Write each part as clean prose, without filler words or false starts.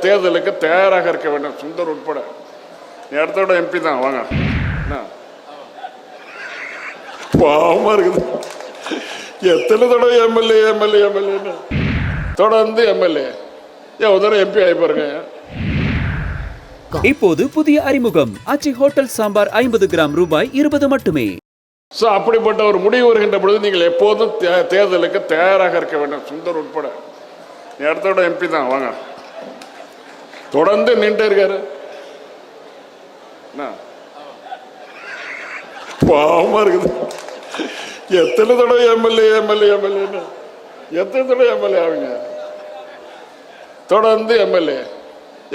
தேர்தலுக்கு தயாராக இருக்க வேண்டும். சுந்தர் உட்பட இடத்தோட எம்பி தான். வாங்க, பாவமா இருக்குது. எத்தனை தடவை எம்எல்ஏ எம்எல்ஏ எம்எல்ஏ தொடர்ந்து எம்எல்ஏ ஒரு தடவை எம்பி ஆகி பாருங்க. இப்போது புதிய அறிமுகம் ஆச்சி ஹோட்டல் சாம்பார் 50 கிராம் ரூபாய் 20 மட்டுமே. அப்படிப்பட்ட ஒரு முடிவு வருகின்ற பொழுது நீங்கள் எப்போதும் தேர்தலுக்கு தயாராக இருக்க வேண்டும். சுந்தர் உட்பட இடத்தோட எம்பி தான். வாங்க, தொடர்ந்து நின்று இருக்காரு. பாவமா இருக்குது. எத்தனை தடவை எம்எல்ஏ எம்எல்ஏ எம்எல்ஏ எத்தனை தடவை எம்எல்ஏ ஆகுங்க. தொடர்ந்து எம்எல்ஏ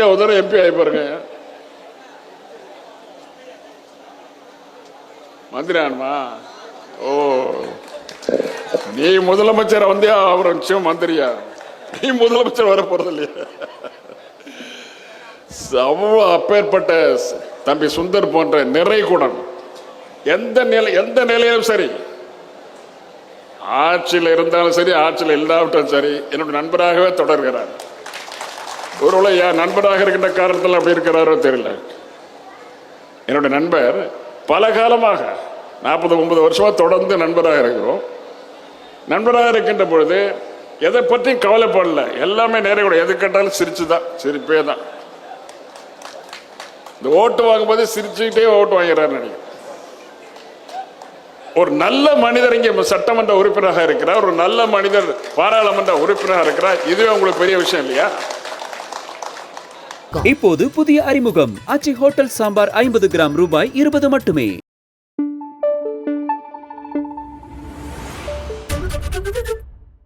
ஒரு தடவை எம்பி ஆகி பாருங்க. மந்திரி ஆனுமா? ஓ, நீ முதலமைச்சர் வந்தியா? அவர் நிச்சயம் மந்திரியா? நீ முதலமைச்சர் வர போறது இல்லையா? அப்பேற்பட்ட தம்பி சுந்தர் போன்ற நிறைகுடன் எந்த நிலையிலும் சரி, ஆட்சியில் இருந்தாலும் சரி, ஆட்சியில் இல்லாவிட்டாலும் சரி, என்னுடைய நண்பராகவே தொடர்கிறார். ஒருவேளை என் நண்பராக இருக்கின்ற காரணத்தில் அப்படி இருக்கிறாரோ தெரியல. என்னுடைய நண்பர் பல காலமாக 49 வருஷமா தொடர்ந்து நண்பராக இருக்கிறோம். நண்பராக இருக்கின்ற பொழுது எதை பற்றி கவலைப்படல. எல்லாமே நேர கூட எது கேட்டாலும் சிரிச்சுதான், சிரிப்பே தான். இந்த ஓட்டு வாங்கும்போது சிரிச்சுக்கிட்டே ஓட்டு வாங்கிறார் நினைக்கிறேன். ஒரு நல்ல மனிதர் இங்கே சட்டமன்ற உறுப்பினராக இருக்கிறார், ஒரு நல்ல மனிதர் பாராளுமன்ற உறுப்பினராக இருக்கிறார். இதுவே உங்களுக்கு பெரிய விஷயம் இல்லையா? இப்போது புதிய அறிமுகம் ஆச்சி ஹோட்டல் சாம்பார் 50 கிராம் ரூபாய் 20 மட்டுமே.